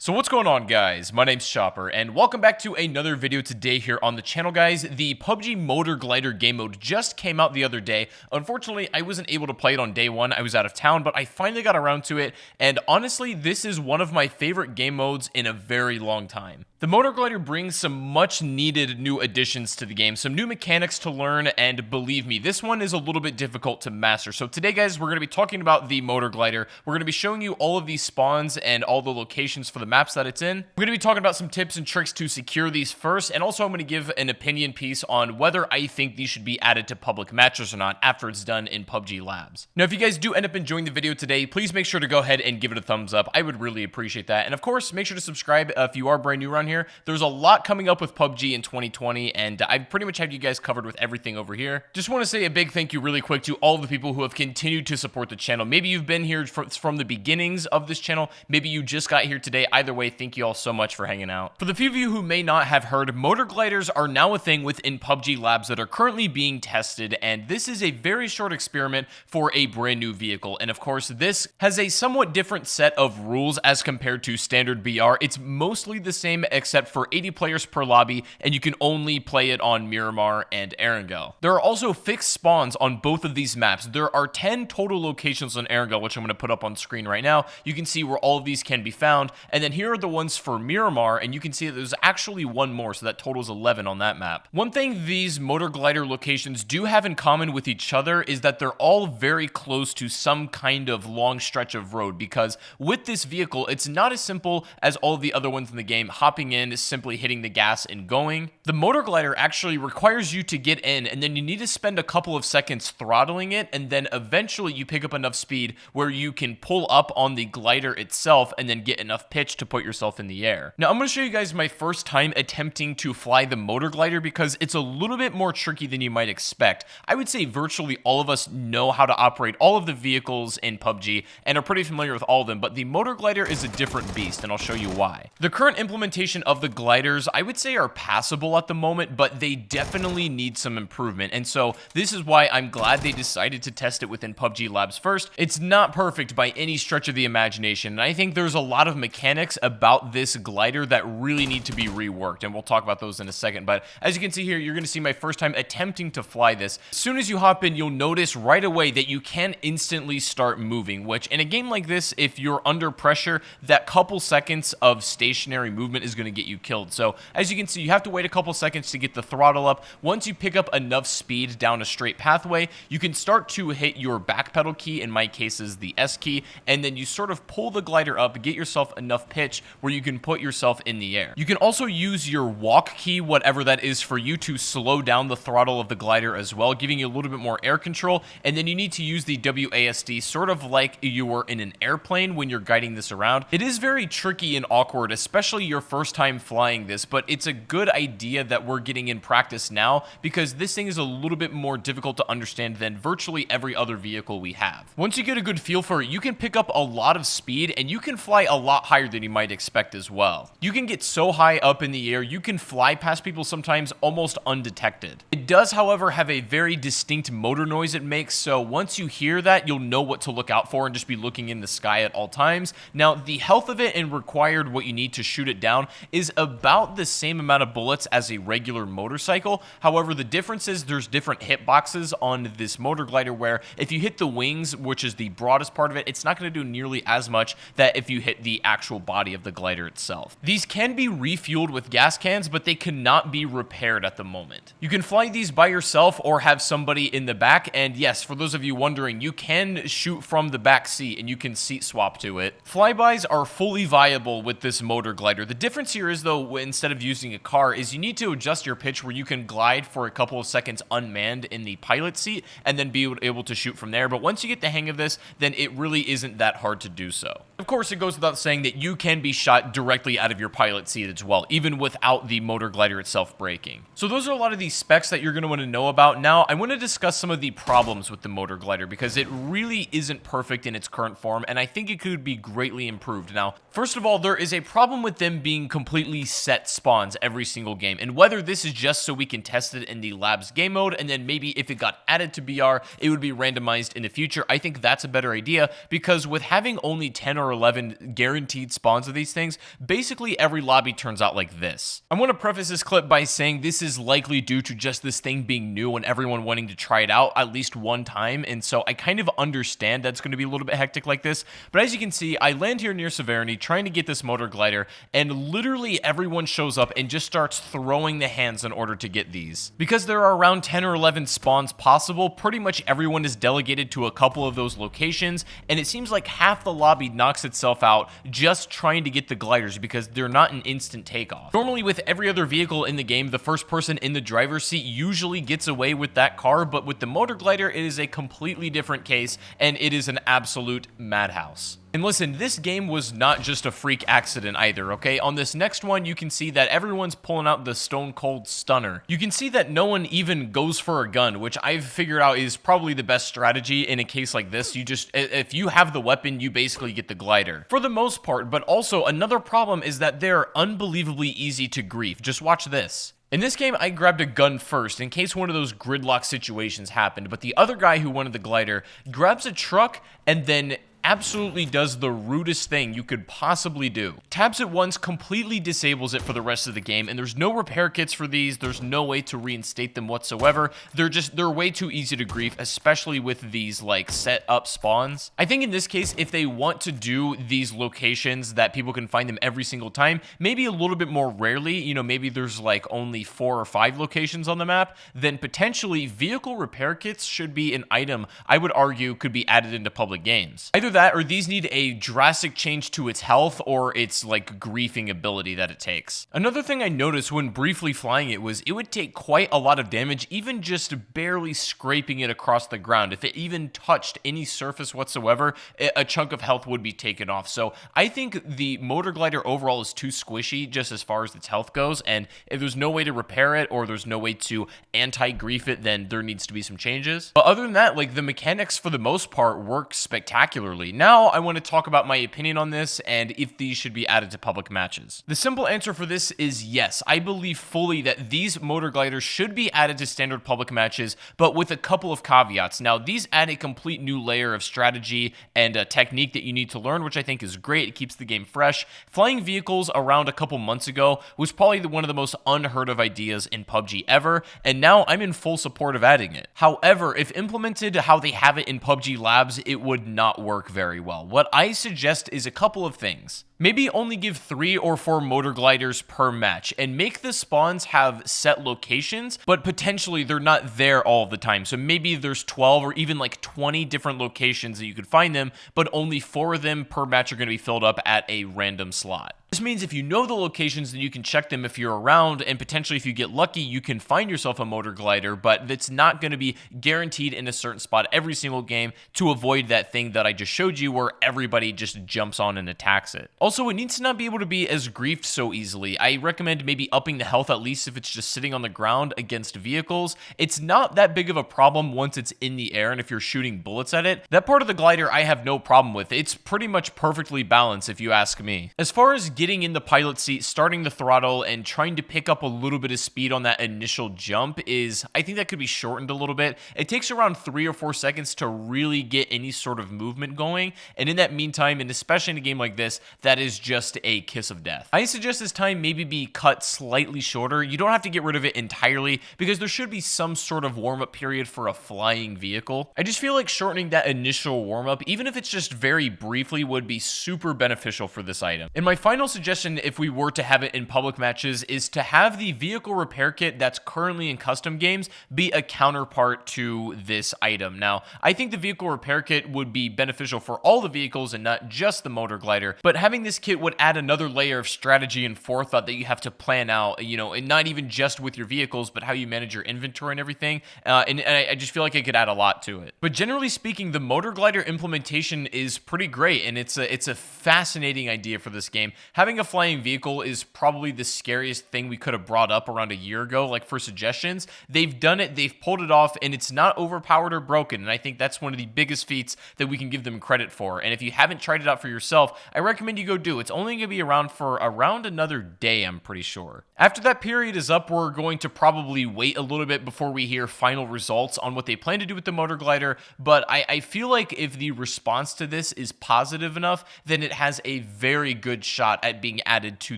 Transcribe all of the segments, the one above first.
So what's going on, guys? My name's Chopper, and welcome back to another video today here on the channel, guys. The PUBG Motor Glider game mode just came out the other day. Unfortunately, I wasn't able to play it on day one. I was out of town, but I finally got around to it, and honestly, this is one of my favorite game modes in a very long time. The Motor Glider brings some much needed new additions to the game, some new mechanics to learn, and believe me, this one is a little bit difficult to master. So today, guys, we're going to be talking about the Motor Glider. We're going to be showing you all of these spawns and all the locations for the maps that it's in. We're going to be talking about some tips and tricks to secure these first, and also I'm going to give an opinion piece on whether I think these should be added to public matches or not after it's done in PUBG Labs. Now, if you guys do end up enjoying the video today, please make sure to go ahead and give it a thumbs up. I would really appreciate that. And of course, make sure to subscribe if you are brand new around here. There's a lot coming up with PUBG in 2020, and I've pretty much had you guys covered with everything over here. Just want to say a big thank you really quick to all of the people who have continued to support the channel. Maybe you've been here from the beginnings of this channel. Maybe you just got here today. Either way, thank you all so much for hanging out. For the few of you who may not have heard, motor gliders are now a thing within PUBG Labs that are currently being tested, and this is a very short experiment for a brand new vehicle. And of course, this has a somewhat different set of rules as compared to standard BR. It's mostly the same except for 80 players per lobby, and you can only play it on Miramar and Erangel. There are also fixed spawns on both of these maps. There are 10 total locations on Erangel, which I'm going to put up on screen right now. You can see where all of these can be found, and then here are the ones for Miramar, and you can see that there's actually one more, so that totals 11 on that map. One thing these motor glider locations do have in common with each other is that they're all very close to some kind of long stretch of road, because with this vehicle, it's not as simple as all of the other ones in the game, hopping in, simply hitting the gas and going. The motor glider actually requires you to get in, and then you need to spend a couple of seconds throttling it, and then eventually you pick up enough speed where you can pull up on the glider itself and then get enough pitch to put yourself in the air. Now, I'm going to show you guys my first time attempting to fly the motor glider because it's a little bit more tricky than you might expect. I would say virtually all of us know how to operate all of the vehicles in PUBG and are pretty familiar with all of them, but the motor glider is a different beast, and I'll show you why. The current implementation of the gliders, I would say, are passable at the moment, but they definitely need some improvement, and so this is why I'm glad they decided to test it within PUBG Labs first. It's not perfect by any stretch of the imagination, and I think there's a lot of mechanics about this glider that really need to be reworked, and we'll talk about those in a second. But as you can see here, you're going to see my first time attempting to fly this. As soon as you hop in, you'll notice right away that you can instantly start moving, which in a game like this, if you're under pressure, that couple seconds of stationary movement is going to get you killed. So as you can see, you have to wait a couple seconds to get the throttle up. Once you pick up enough speed down a straight pathway, you can start to hit your back pedal key, in my case is the S key, and then you sort of pull the glider up, get yourself enough pitch where you can put yourself in the air. You can also use your walk key, whatever that is for you, to slow down the throttle of the glider as well, giving you a little bit more air control, and then you need to use the WASD sort of like you were in an airplane when you're guiding this around. It is very tricky and awkward, especially your first time flying this, but it's a good idea that we're getting in practice now because this thing is a little bit more difficult to understand than virtually every other vehicle we have. Once you get a good feel for it, you can pick up a lot of speed and you can fly a lot higher than you might expect as well. You can get so high up in the air, you can fly past people sometimes almost undetected. It does, however, have a very distinct motor noise it makes, so once you hear that, you'll know what to look out for and just be looking in the sky at all times. Now, the health of it and required what you need to shoot it down is about the same amount of bullets as a regular motorcycle. However, the difference is there's different hitboxes on this motor glider where if you hit the wings, which is the broadest part of it, it's not going to do nearly as much that if you hit the actual body of the glider itself. These can be refueled with gas cans, but they cannot be repaired at the moment. You can fly these by yourself or have somebody in the back, and yes, for those of you wondering, you can shoot from the back seat and you can seat swap to it. Flybys are fully viable with this motor glider. The difference here is, though, instead of using a car, is you need to adjust your pitch where you can glide for a couple of seconds unmanned in the pilot seat and then be able to shoot from there. But once you get the hang of this, then it really isn't that hard to do so. Of course, it goes without saying that you can be shot directly out of your pilot seat as well, even without the motor glider itself braking. So those are a lot of the specs that you're going to want to know about. Now, I want to discuss some of the problems with the motor glider because it really isn't perfect in its current form, and I think it could be greatly improved. Now, first of all, there is a problem with them being completely set spawns every single game. And whether this is just so we can test it in the labs game mode, and then maybe if it got added to BR, it would be randomized in the future, I think that's a better idea, because with having only 10 or 11 guaranteed spawns of these things, basically every lobby turns out like this. I want to preface this clip by saying this is likely due to just this thing being new and everyone wanting to try it out at least one time, and so I kind of understand that's going to be a little bit hectic like this. But as you can see, I land here near Severity trying to get this motor glider, and literally everyone shows up and just starts throwing the hands in order to get these. Because there are around 10 or 11 spawns possible, pretty much everyone is delegated to a couple of those locations, and it seems like half the lobby knocks itself out just trying to get the gliders because they're not an instant takeoff. Normally with every other vehicle in the game, the first person in the driver's seat usually gets away with that car, but with the motor glider, it is a completely different case, and it is an absolute madhouse. And listen, this game was not just a freak accident either, okay? On this next one, you can see that everyone's pulling out the Stone Cold Stunner. You can see that no one even goes for a gun, which I've figured out is probably the best strategy in a case like this. You just, if you have the weapon, you basically get the glider. For the most part, but also another problem is that they're unbelievably easy to grief. Just watch this. In this game, I grabbed a gun first in case one of those gridlock situations happened, but the other guy who wanted the glider grabs a truck and then absolutely does the rudest thing you could possibly do. Taps it once, completely disables it for the rest of the game, and there's no repair kits for these. There's no way to reinstate them whatsoever. They're way too easy to grief, especially with these like set up spawns. I think in this case, if they want to do these locations that people can find them every single time, maybe a little bit more rarely, you know, maybe there's like only 4 or 5 locations on the map, then potentially vehicle repair kits should be an item I would argue could be added into public games. Either that or these need a drastic change to its health or its like griefing ability that it takes. Another thing I noticed when briefly flying it was it would take quite a lot of damage even just barely scraping it across the ground. If it even touched any surface whatsoever, a chunk of health would be taken off. So I think the motor glider overall is too squishy just as far as its health goes, and if there's no way to repair it or there's no way to anti-grief it, then there needs to be some changes. But other than that, like the mechanics for the most part work spectacularly. Now I want to talk about my opinion on this and if these should be added to public matches. The simple answer for this is yes. I believe fully that these motor gliders should be added to standard public matches, but with a couple of caveats. Now, these add a complete new layer of strategy and a technique that you need to learn, which I think is great. It keeps the game fresh. Flying vehicles around a couple months ago was probably one of the most unheard of ideas in PUBG ever, and now I'm in full support of adding it. However, if implemented how they have it in PUBG Labs, it would not work very well. What I suggest is a couple of things. Maybe only give 3 or 4 motor gliders per match and make the spawns have set locations, but potentially they're not there all the time. So maybe there's 12 or even like 20 different locations that you could find them, but only 4 of them per match are going to be filled up at a random slot. This means if you know the locations, then you can check them if you're around, and potentially if you get lucky, you can find yourself a motor glider, but it's not going to be guaranteed in a certain spot every single game to avoid that thing that I just showed you where everybody just jumps on and attacks it. Also, it needs to not be able to be as griefed so easily. I recommend maybe upping the health at least if it's just sitting on the ground against vehicles. It's not that big of a problem once it's in the air and if you're shooting bullets at it. That part of the glider I have no problem with. It's pretty much perfectly balanced if you ask me. As far as getting in the pilot seat, starting the throttle, and trying to pick up a little bit of speed on that initial jump is, I think that could be shortened a little bit. It takes around 3 or 4 seconds to really get any sort of movement going, and in that meantime, and especially in a game like this, that is just a kiss of death. I suggest this time maybe be cut slightly shorter. You don't have to get rid of it entirely because there should be some sort of warm-up period for a flying vehicle. I just feel like shortening that initial warm-up, even if it's just very briefly, would be super beneficial for this item. And my final suggestion, if we were to have it in public matches, is to have the vehicle repair kit that's currently in custom games be a counterpart to this item. Now, I think the vehicle repair kit would be beneficial for all the vehicles and not just the motor glider, but having this kit would add another layer of strategy and forethought that you have to plan out, you know, and not even just with your vehicles, but how you manage your inventory and everything. And I just feel like it could add a lot to it. But generally speaking, the motor glider implementation is pretty great, and it's a fascinating idea for this game. having a flying vehicle is probably the scariest thing we could have brought up around a year ago, like for suggestions. They've done it, they've pulled it off, and it's not overpowered or broken. And I think that's one of the biggest feats that we can give them credit for. And if you haven't tried it out for yourself, I recommend you go do. It's only going to be around for around another day, I'm pretty sure. After that period is up, we're going to probably wait a little bit before we hear final results on what they plan to do with the motor glider. But I feel like if the response to this is positive enough, then it has a very good shot at being added to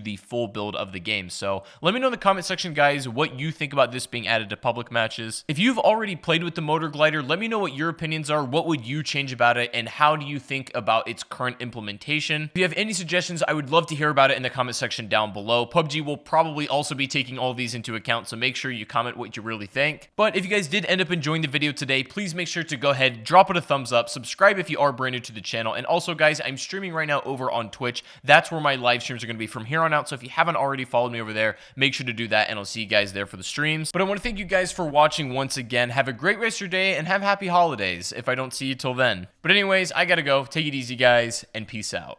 the full build of the game. So let me know in the comment section, guys, what you think about this being added to public matches. If you've already played with the motor glider, let me know what your opinions are. What would you change about it, and how do you think about its current implementation? If you have any suggestions, I would love to hear about it in the comment section down below. PUBG will probably also be taking all of these into account, so make sure you comment what you really think. But if you guys did end up enjoying the video today, please make sure to go ahead, drop it a thumbs up, subscribe if you are brand new to the channel, and also, guys, I'm streaming right now over on Twitch. That's where my live streams are going to be from here on out, so if you haven't already followed me over there, make sure to do that, and I'll see you guys there for the streams. But I want to thank you guys for watching once again. Have a great rest of your day, and have happy holidays if I don't see you till then. But anyways, I gotta go. Take it easy, guys, and peace out.